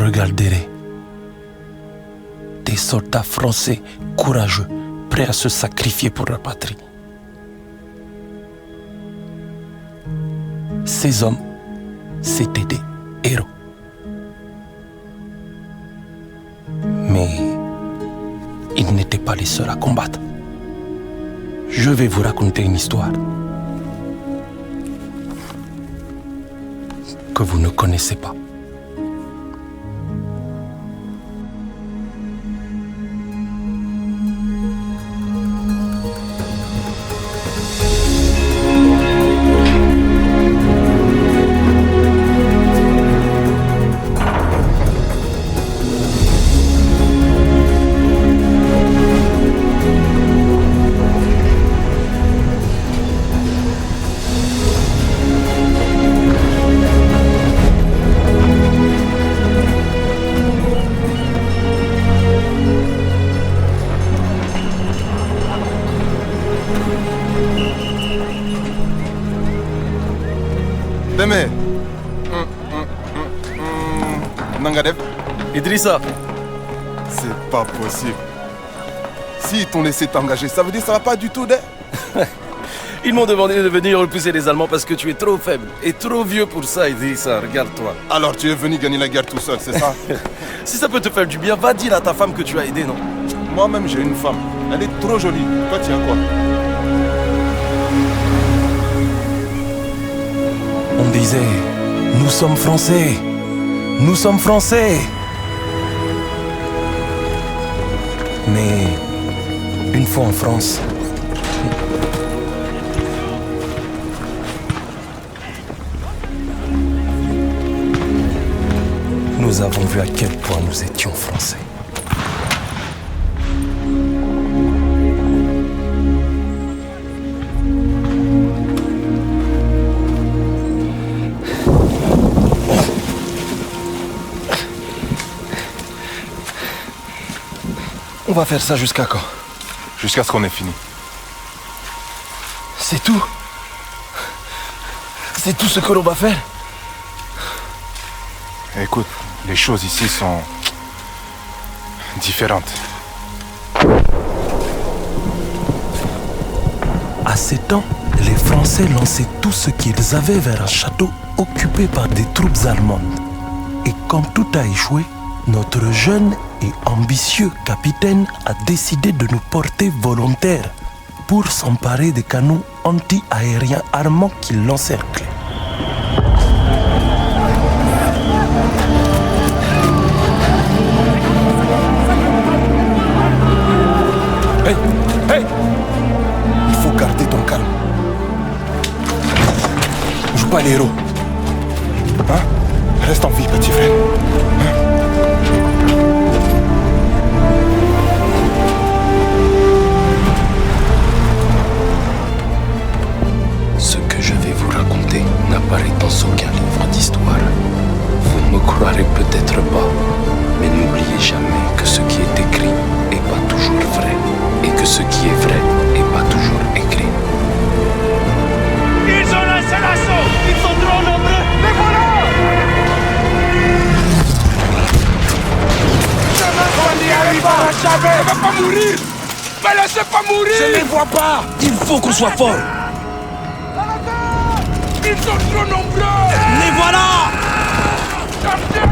regarderai des soldats français courageux, prêts à se sacrifier pour leur patrie. Ces hommes, c'étaient des héros. Mais ils n'étaient pas les seuls à combattre. Je vais vous raconter une histoire que vous ne connaissez pas. Deme. Nangadev. Idrissa. C'est pas possible. S'ils t'ont laissé t'engager, ça veut dire que ça va pas du tout, d'être. Ils m'ont demandé de venir repousser les Allemands parce que tu es trop faible et trop vieux pour ça, Idrissa. Regarde-toi. Alors tu es venu gagner la guerre tout seul, c'est ça? Si ça peut te faire du bien, va dire à ta femme que tu as aidé, non? Moi-même, j'ai une femme. Elle est trop jolie. Toi, tu as quoi? On disait, nous sommes Français, nous sommes Français. Mais une fois en France, nous avons vu à quel point nous étions Français. On va faire ça jusqu'à quand? Jusqu'à ce qu'on ait fini. C'est tout? C'est tout ce que l'on va faire? Écoute, les choses ici sont différentes. À ces temps, les Français lançaient tout ce qu'ils avaient vers un château occupé par des troupes allemandes. Et quand tout a échoué, notre jeune et ambitieux capitaine a décidé de nous porter volontaires pour s'emparer des canons anti-aériens armants qui l'encerclaient. Hey, hey! Il faut garder ton calme. Joue pas les héros. Hein? Reste en vie, petit frère. Hein? Ce que je vais vous raconter n'apparaît dans aucun livre d'histoire. Vous ne me croirez peut-être pas, mais n'oubliez jamais que ce qui est écrit n'est pas toujours vrai, et que ce qui est vrai n'est pas toujours écrit. Ils ont lancé l'assaut! Ils sont trop nombreux! Les voilà! On n'y arrivera jamais! Elle va pas mourir! Mais laissez pas mourir! Je ne les vois pas! Il faut qu'on soit fort! Ils sont trop nombreux! Les voilà! Cherchez!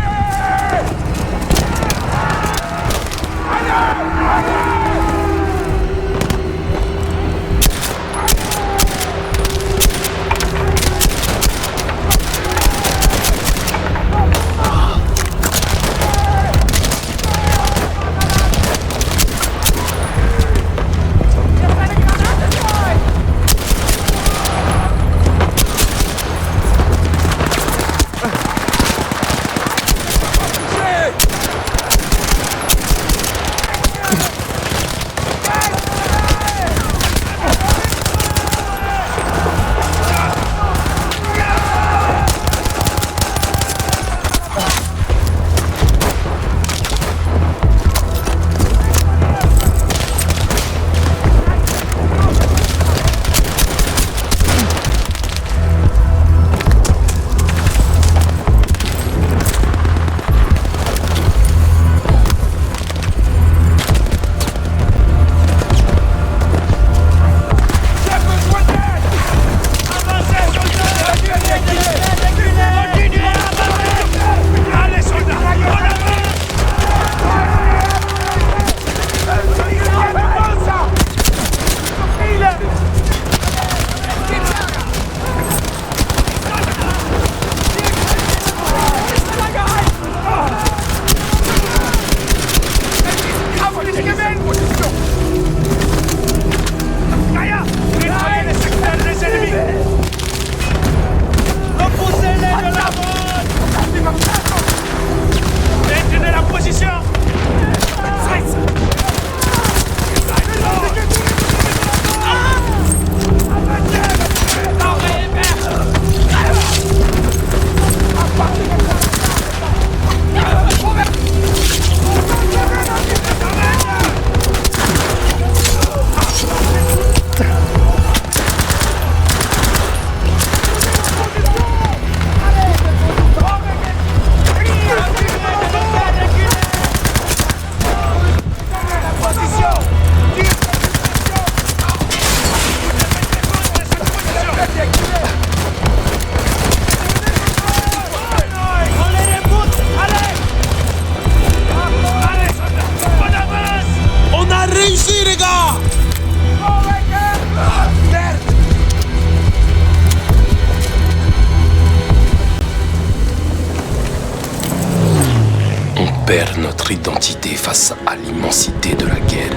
autre identité face à l'immensité de la guerre.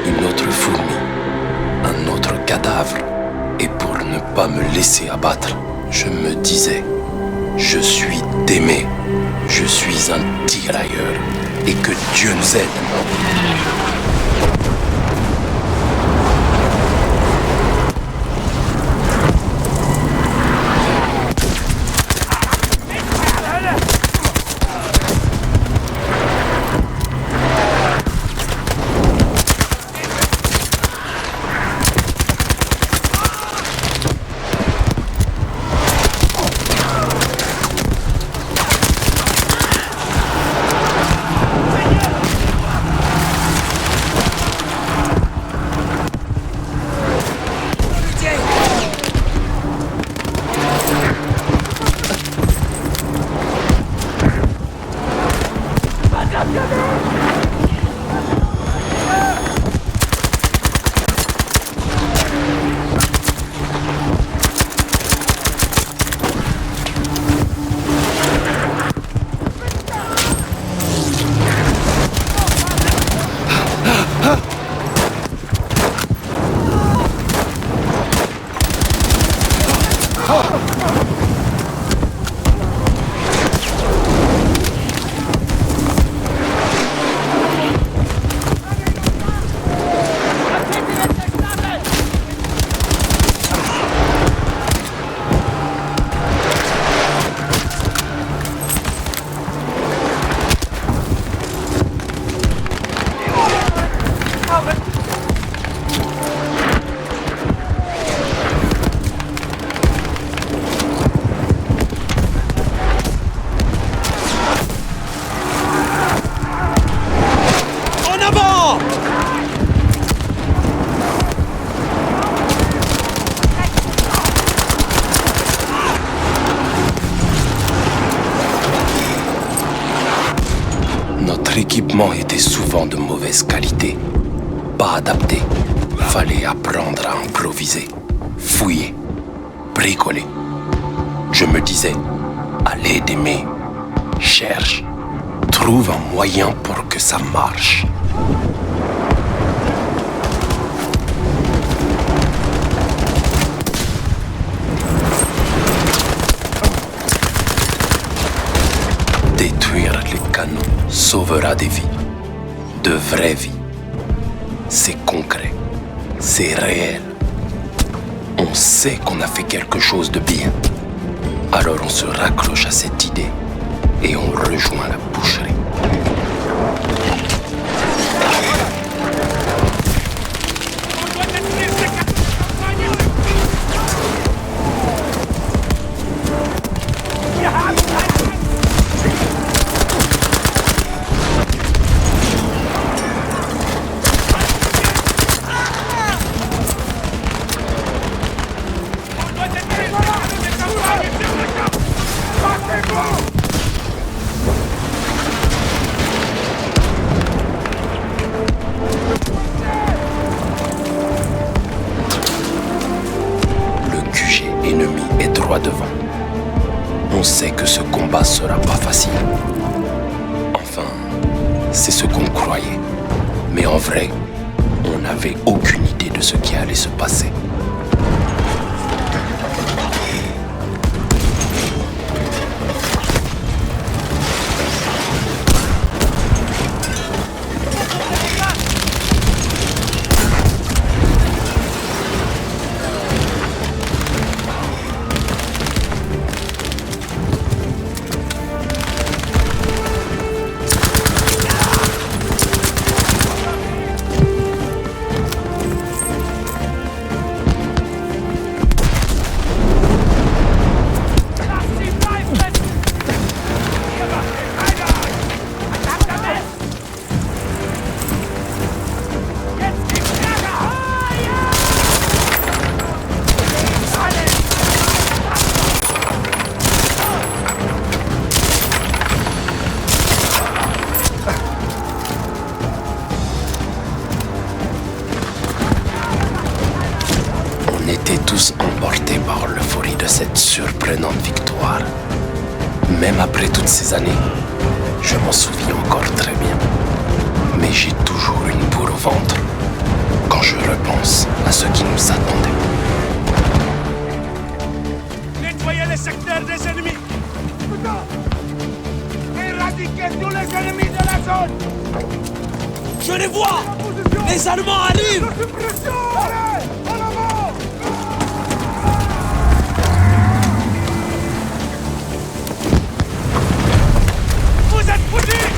Une autre fourmi, un autre cadavre. Et pour ne pas me laisser abattre, je me disais, je suis Démé, je suis un tirailleur, et que Dieu nous aide. Notre équipement était souvent de mauvaise qualité, pas adapté. Fallait apprendre à improviser, fouiller, bricoler. Je me disais, allez Démé, cherche, trouve un moyen pour que ça marche. Détruire les canons sauvera des vies, de vraies vies. C'est concret, c'est réel. On sait qu'on a fait quelque chose de bien. Alors on se raccroche à cette idée et on rejoint la boucherie. Devant. On sait que ce combat sera pas facile. Enfin, c'est ce qu'on croyait. Mais en vrai, on n'avait aucune idée de ce qui allait se passer. Tous emportés par l'euphorie de cette surprenante victoire. Même après toutes ces années, Je m'en souviens encore très bien. Mais j'ai toujours une boule au ventre quand je repense à ce qui nous attendait. Nettoyez les secteurs des ennemis. Éradiquez tous les ennemis de la zone. Je les vois. Les Allemands arrivent. Allez, en avant. Vous êtes foutus.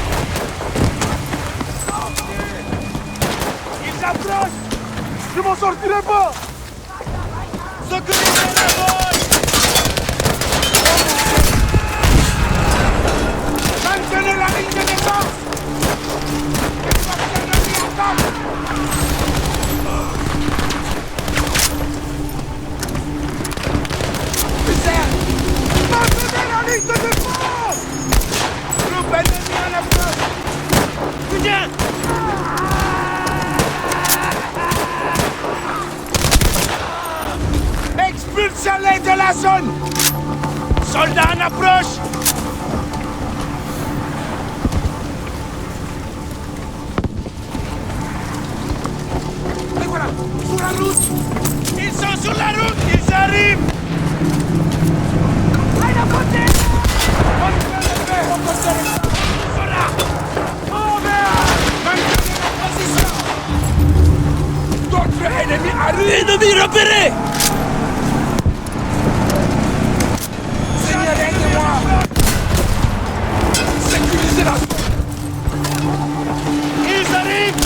Ils approchent. Je m'en sortirai pas. Secourez la voie. Maintenez la ligne de défense. Maintenez la ligne de défense. Groupe ennemi à l'approche. Putain. Expulsez-les de la zone. Soldats en approche. Sur la route. Ils sont sur la route. Ils arrivent. Allez, à côté. Voilà. Oh merde. Maintenez la position. D'autres ennemis arrivent. Ennemis repérés. Seigneur, aidez-moi. Sécurisez la... Ils arrivent.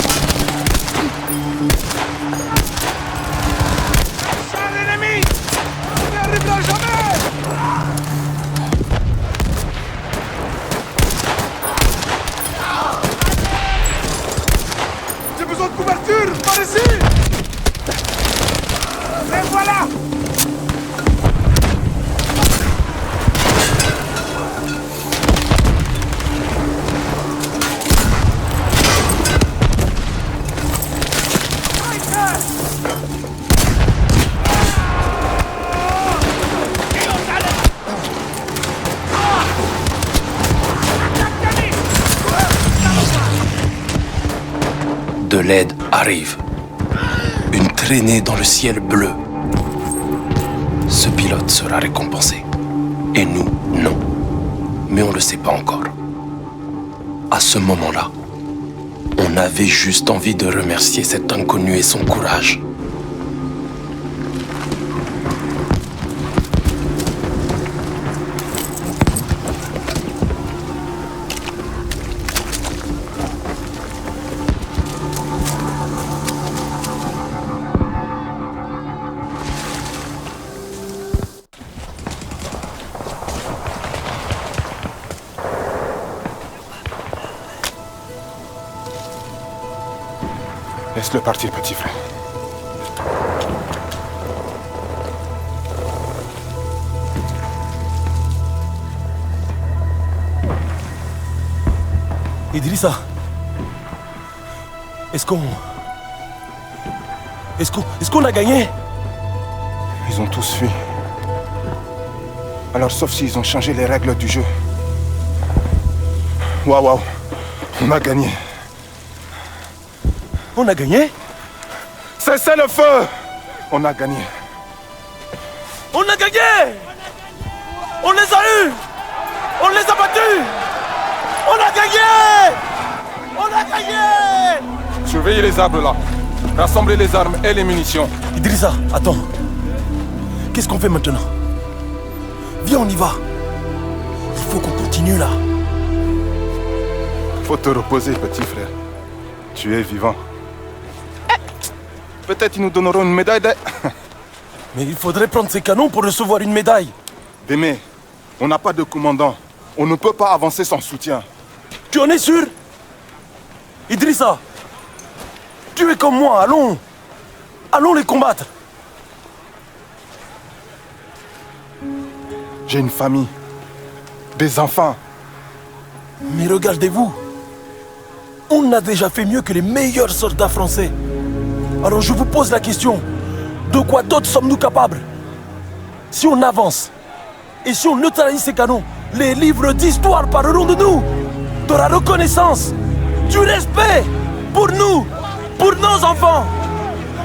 Char ennemi. On n'y arrivera jamais. J'ai besoin de couverture. Par ici. Et voilà. De l'aide arrive. Une traînée dans le ciel bleu. Ce pilote sera récompensé. Et nous, non. Mais on ne le sait pas encore. À ce moment-là, on avait juste envie de remercier cet inconnu et son courage. Laisse-le partir, petit frère. Idrissa, est-ce qu'on a gagné? Ils ont tous fui. Alors, sauf s'ils ont changé les règles du jeu. Waouh, on a gagné. On a gagné? Cessez le feu! On a gagné. On a gagné! On les a eus! On les a battus! On a gagné! On a gagné! Surveillez les arbres là. Rassemblez les armes et les munitions. Idrissa, attends. Qu'est-ce qu'on fait maintenant? Viens, on y va. Il faut qu'on continue là. Faut te reposer, petit frère. Tu es vivant. Peut-être ils nous donneront une médaille de... Mais il faudrait prendre ces canons pour recevoir une médaille. Démé, on n'a pas de commandant. On ne peut pas avancer sans soutien. Tu en es sûr? Idrissa, tu es comme moi, allons. Allons les combattre. J'ai une famille. Des enfants. Mais regardez-vous. On a déjà fait mieux que les meilleurs soldats français. Alors je vous pose la question. De quoi d'autre sommes-nous capables? Si on avance, et si on neutralise ces canons, les livres d'histoire parleront de nous. de la reconnaissance, du respect pour nous, pour nos enfants.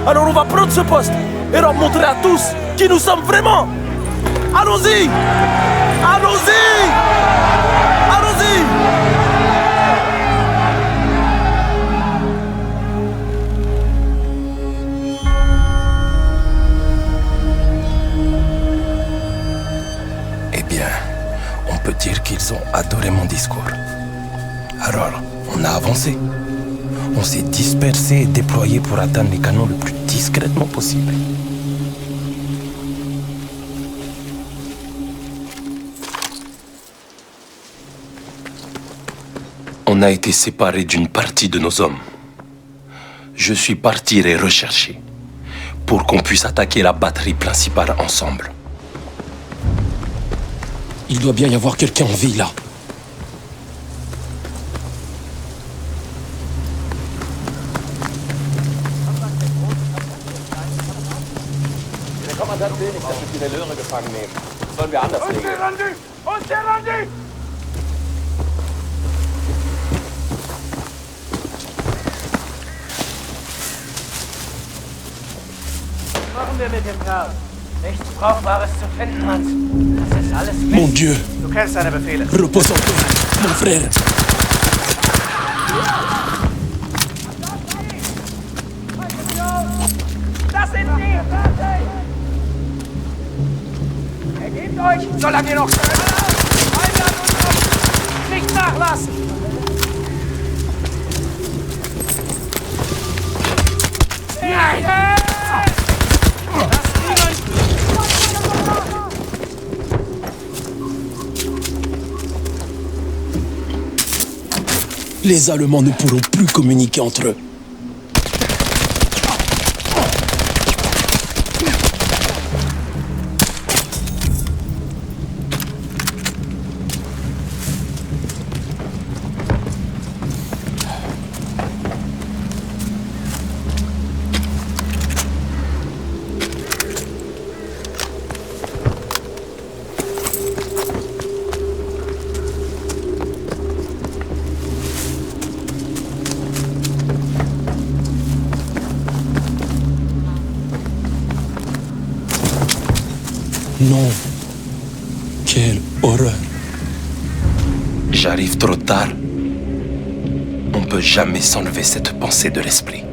Alors on va prendre ce poste et leur montrer à tous qui nous sommes vraiment. Allons-y! Allons-y! Allons-y! Eh bien, on peut dire qu'ils ont adoré mon discours. Alors, on a avancé. On s'est dispersé et déployé pour atteindre les canons le plus discrètement possible. On a été séparés d'une partie de nos hommes. Je suis parti les rechercher pour qu'on puisse attaquer la batterie principale ensemble. Il doit bien y avoir quelqu'un en vie là. Der Kommandant will nicht, dass wir viele Löhre gefangen nehmen. Das sollen wir anders regeln. On s'est rendu! Was machen wir mit dem Kerl? Nichts Brauchbares zu finden, Hans. Das ist alles Mist. Mon Dieu, Du kennst seine Befehle. repose en paix, mon frère. Das sind die! Ergebt euch, solange ihr noch könnt. Einladen und auf! Nicht nachlassen! Nein! Les Allemands ne pourront plus communiquer entre eux. Non. Quelle horreur. J'arrive trop tard. On peut jamais s'enlever cette pensée de l'esprit.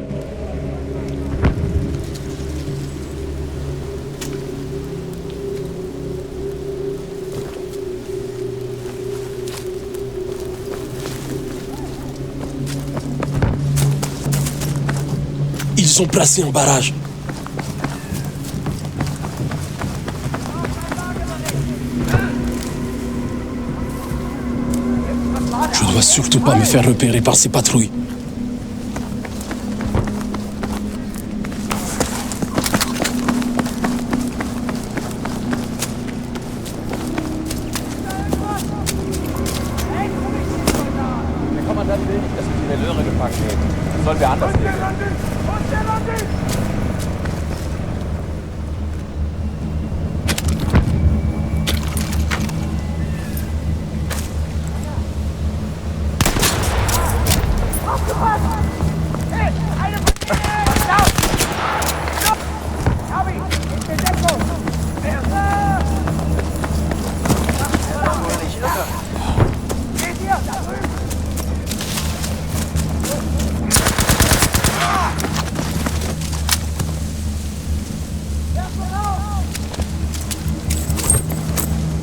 Ils ont placé un barrage. Je dois surtout pas me faire repérer par ces patrouilles. Der Kommandant will nicht, dass wir viele Löhre gefangen nehmen. Das sollen wir anders regeln.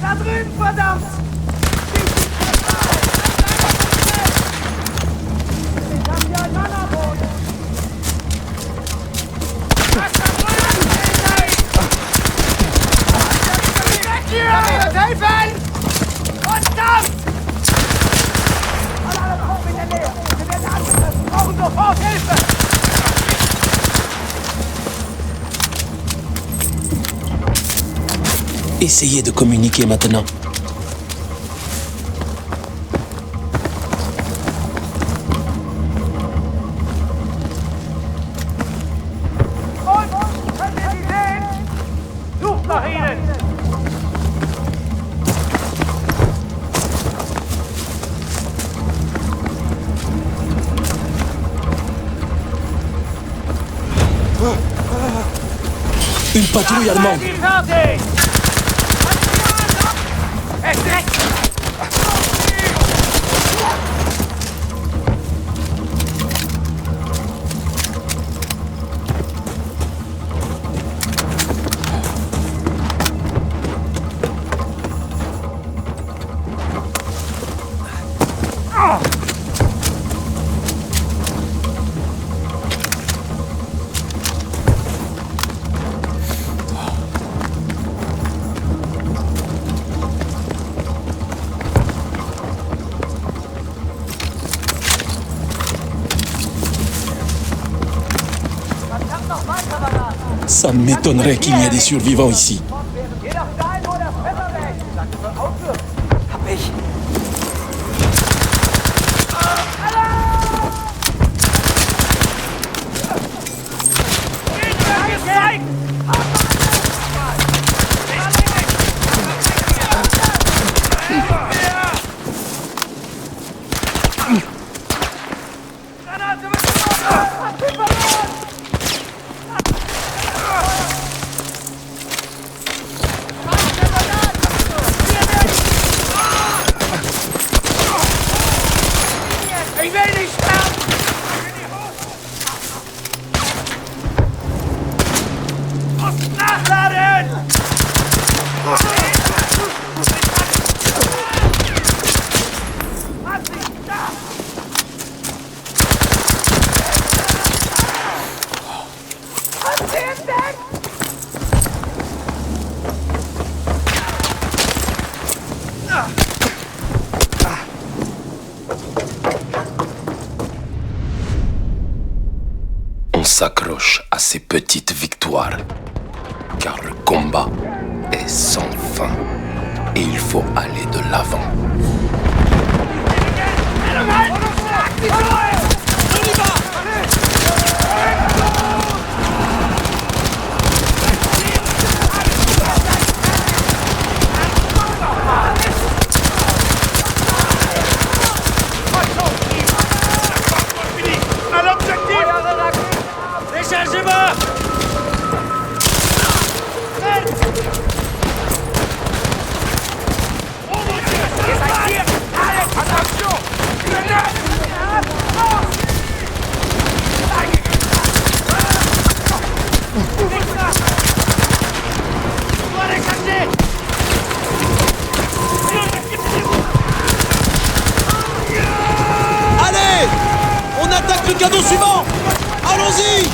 Da drüben, verdammt! Ich hab hier ein Mannerboot! Was da drüben? Weg hier! Helfen! Und Dampf! Alle Truppen in der Nähe! Wir werden angegriffen! Brauchen sofort Hilfe! Essayez de communiquer maintenant. Und? Könnt ihr sie sehen? Sucht nach ihnen! Une patrouille allemande. Ça m'étonnerait qu'il y ait des survivants ici. On s'accroche à ces petites victoires, car le combat est sans fin et il faut aller de l'avant. Allez! On attaque le cadeau suivant! Allons-y!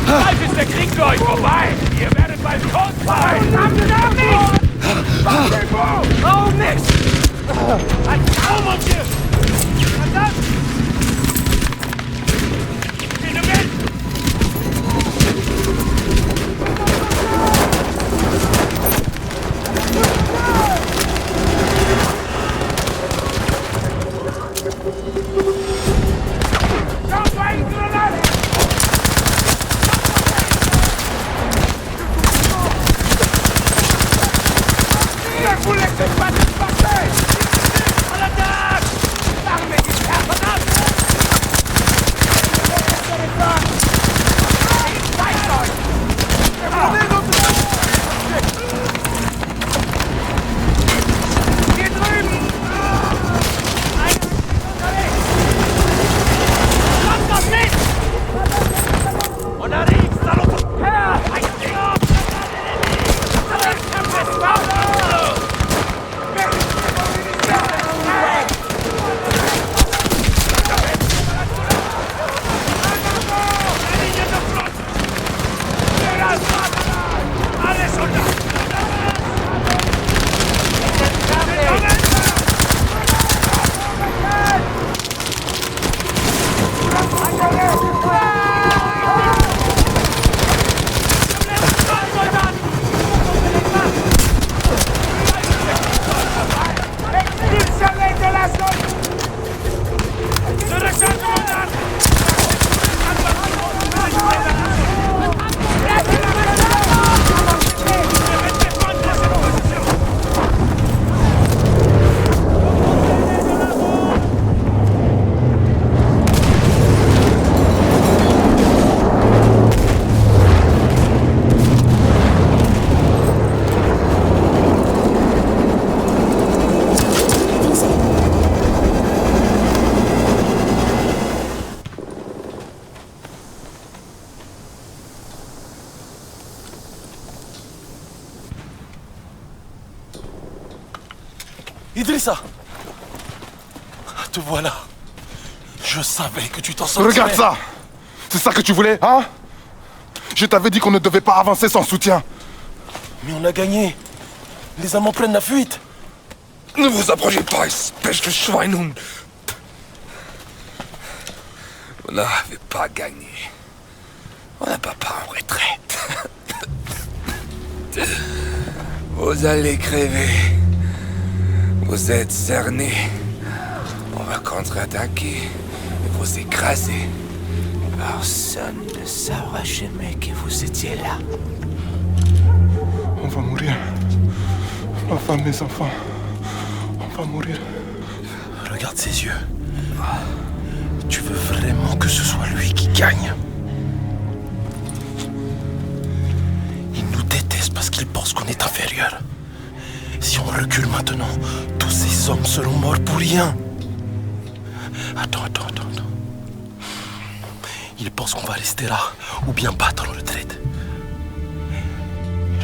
Bald ist der Krieg für euch vorbei! Ihr werdet bald tot sein! Oh, Mist! Oh, mon Dieu! Verdammt! Vous laissez pas disparaître! Idrissa, te voilà. Je savais que tu t'en sortirais. Regarde ça. C'est ça que tu voulais, hein? Je t'avais dit qu'on ne devait pas avancer sans soutien. Mais on a gagné. Les Allemands prennent la fuite. Ne vous approchez pas, espèce de Schweinhund. On n'avait pas gagné. On n'a pas en retraite. Vous allez crever. Vous êtes cernés. On va contre-attaquer et vous écraser. Personne ne saura jamais que vous étiez là. On va mourir. Ma femme, mes enfants. On va mourir. Regarde ses yeux. Tu veux vraiment que ce soit lui qui gagne? Il nous déteste parce qu'il pense qu'on est inférieur. Si on recule maintenant, tous ces hommes seront morts pour rien. Attends. Il pense qu'on va rester là ou bien battre en retraite.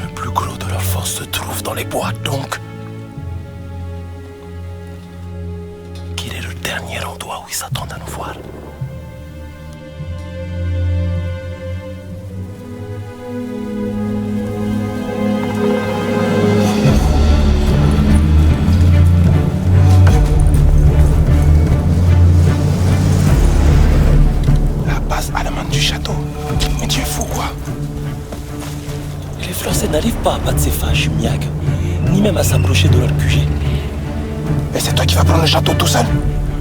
Le plus gros de leur force se trouve dans les bois, donc... Quel est le dernier endroit où ils s'attendent à nous voir? Du château. Mais tu es fou, quoi? Les Français n'arrivent pas à battre ces fâches, Miag, ni même à s'approcher de leur QG. Et c'est toi qui vas prendre le château tout seul?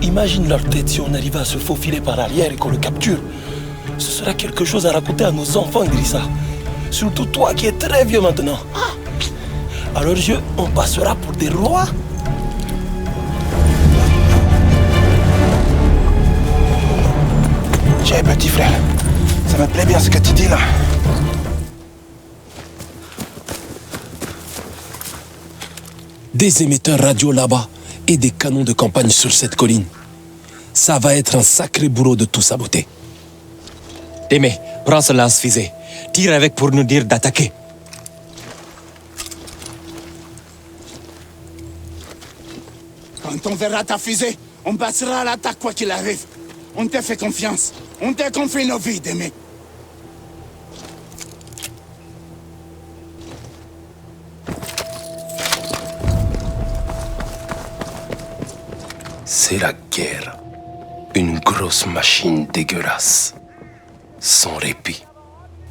Imagine leur tête si on arrivait à se faufiler par arrière et qu'on le capture. Ce sera quelque chose à raconter à nos enfants, Idrissa. Surtout toi qui es très vieux maintenant. À leurs yeux, on passera pour des rois. Tiens, petit frère. Ça me plaît bien ce que tu dis là. Des émetteurs radio là-bas et des canons de campagne sur cette colline. Ça va être un sacré boulot de tout saboter. Témé, prends ce lance-fusée. Tire avec pour nous dire d'attaquer. Quand on verra ta fusée, on passera à l'attaque quoi qu'il arrive. On t'a fait confiance. On t'a confié nos vies, Témé. C'est la guerre. Une grosse machine dégueulasse. Sans répit.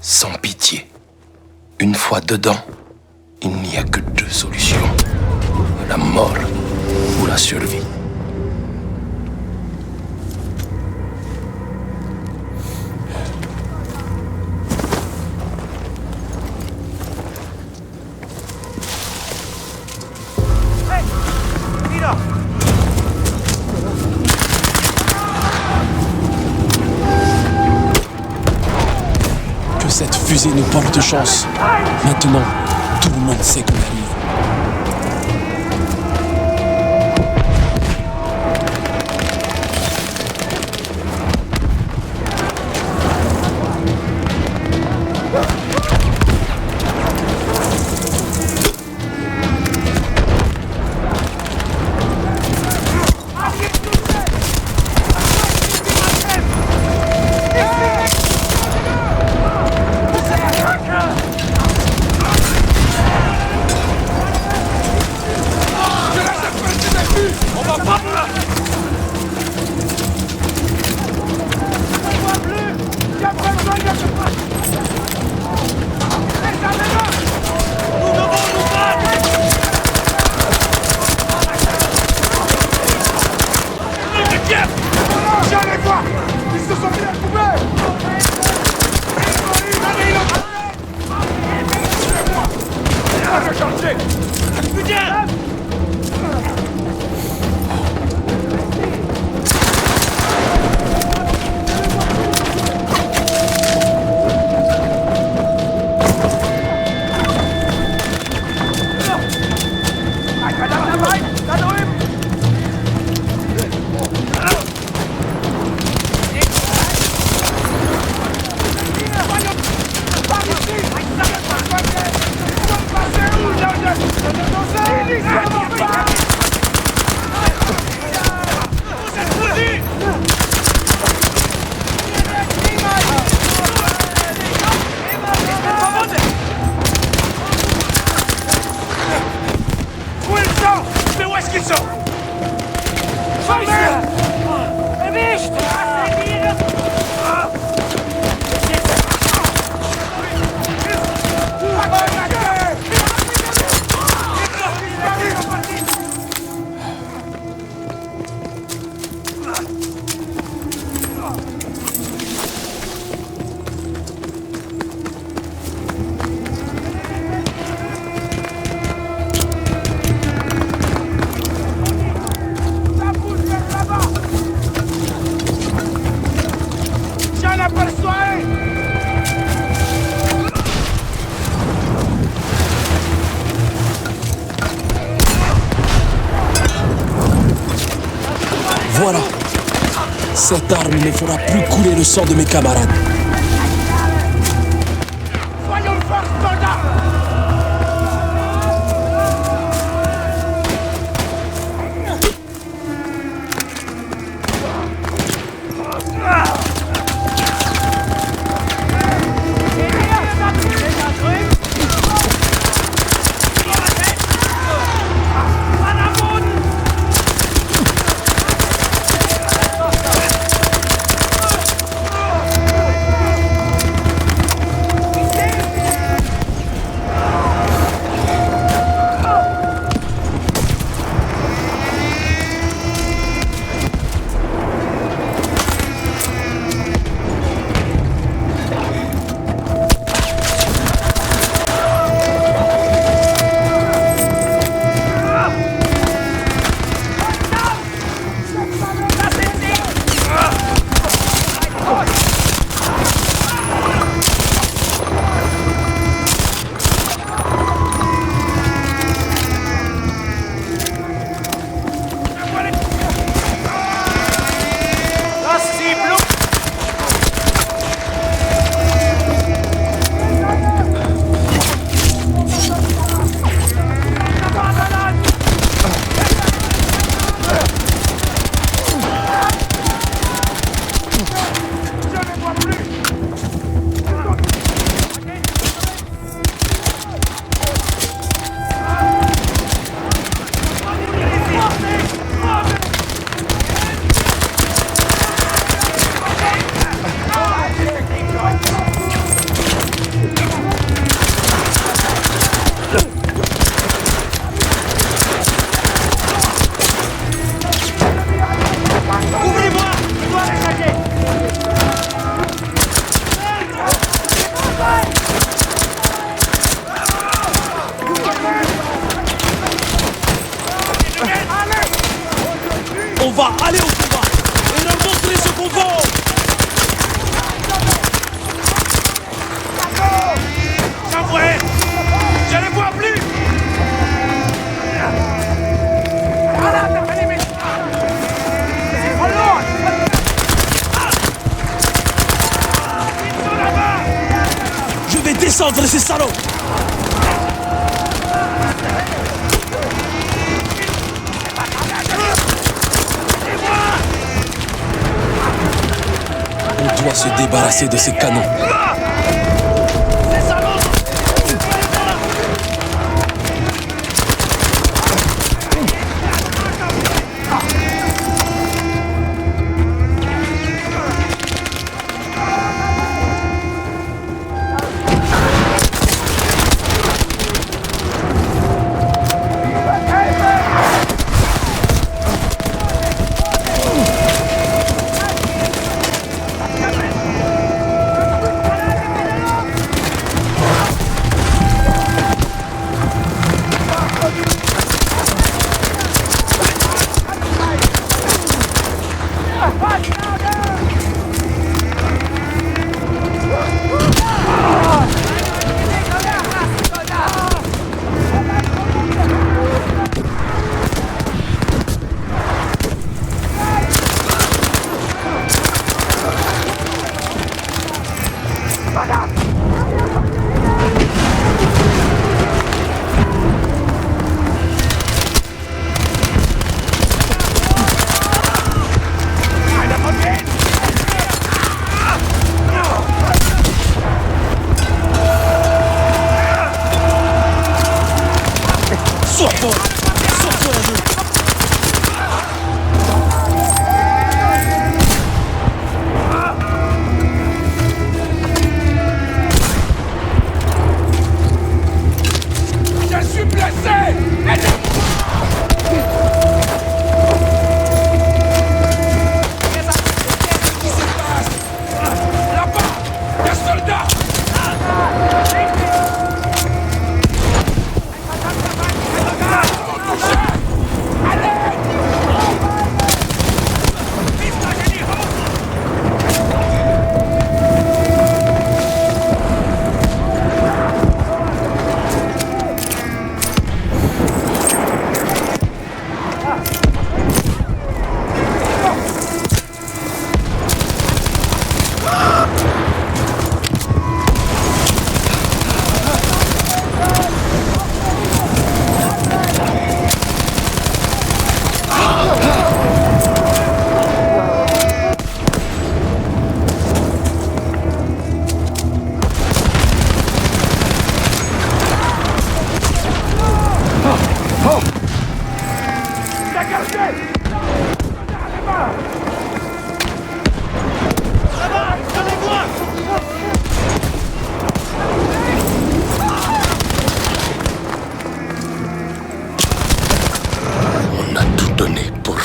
Sans pitié. Une fois dedans, il n'y a que deux solutions. La mort ou la survie. Que cette fusée nous porte chance. Maintenant, tout le monde sait qu'on arrive. Allez, aperçoit! Voilà. Cette arme ne fera plus couler le sang de mes camarades. Soyons forts, soldats! On va aller au combat et leur montrer ce qu'on vaut. J'envoie! Je les vois plus! Je vais descendre ces salauds. On doit se débarrasser de ces canons.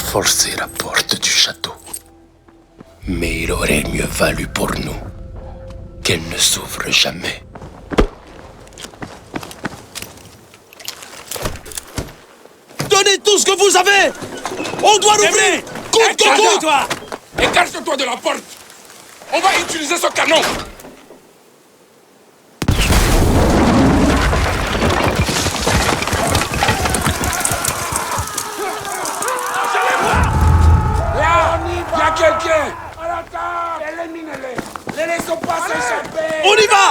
forcé la porte du château. Mais il aurait mieux valu pour nous qu'elle ne s'ouvre jamais. Donnez tout ce que vous avez! On doit l'ouvrir! Coûte que coûte! Toi! Écarte-toi de la porte! On va utiliser ce canon! Là, Il y a quelqu'un! à l'attaque! Éliminez-les! Ne laissons pas s'échapper! On y va!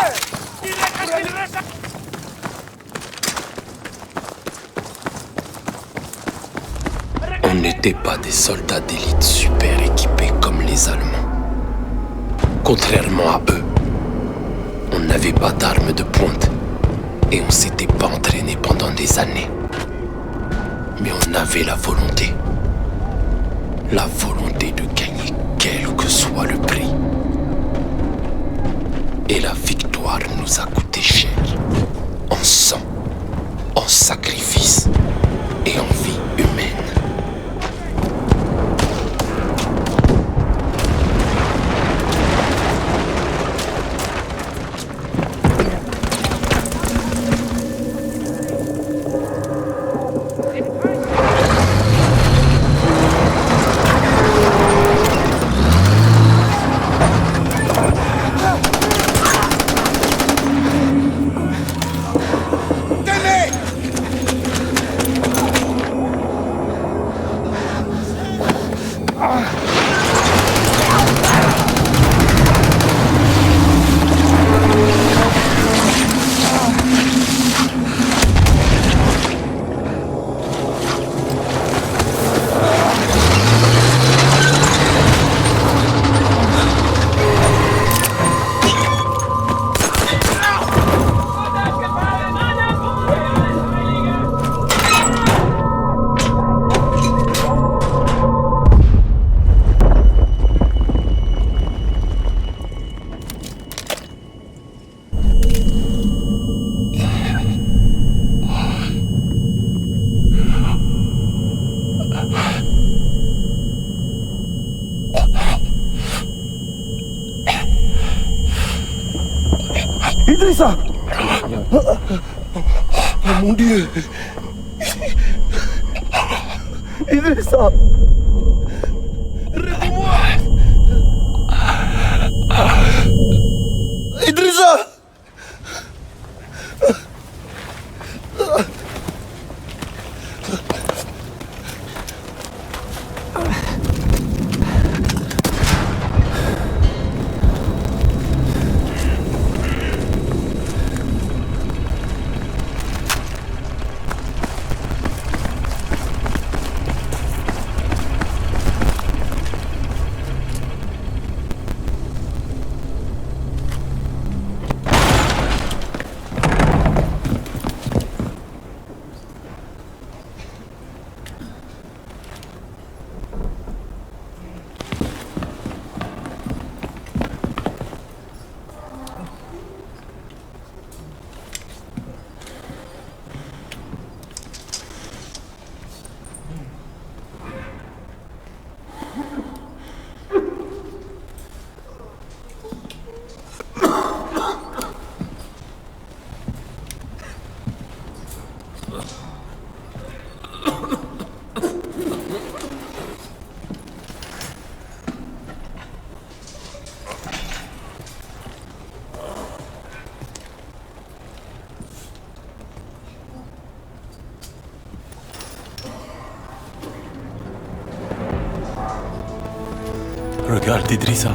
On n'était pas des soldats d'élite super équipés comme les Allemands. Contrairement à eux, on n'avait pas d'armes de pointe et on s'était pas entraîné pendant des années. Mais on avait la volonté. La volonté de gagner quel que soit le prix. Et la victoire nous a coûté cher. En sang, en sacrifice et en vie humaine. Idrissa! Oh mon Dieu! Idrissa! Réveille-moi! Idrissa! Regarde Idrissa.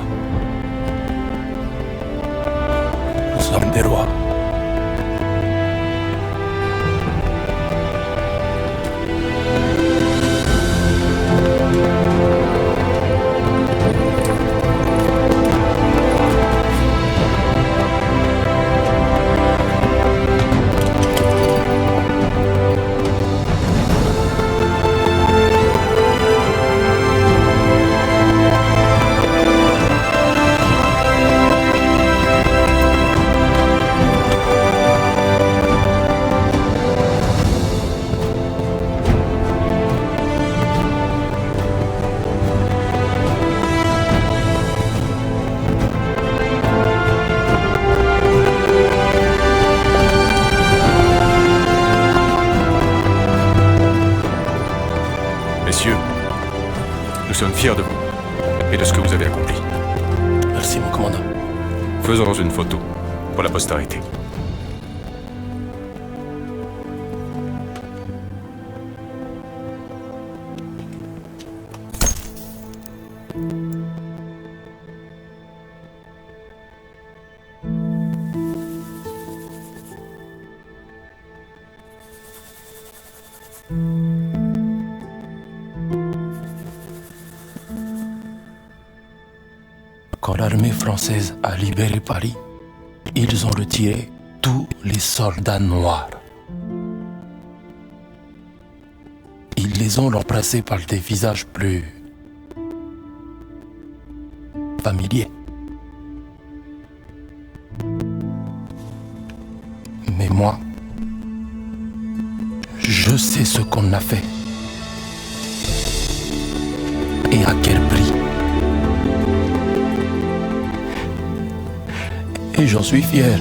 Nous sommes des rois. fier de vous et de ce que vous avez accompli. Merci, mon commandant. Faisons une photo pour la postérité. Quand l'armée française a libéré Paris, ils ont retiré tous les soldats noirs. Ils les ont remplacés par des visages plus familiers. Mais moi, je sais ce qu'on a fait. Et à quel prix. Et j'en suis fier.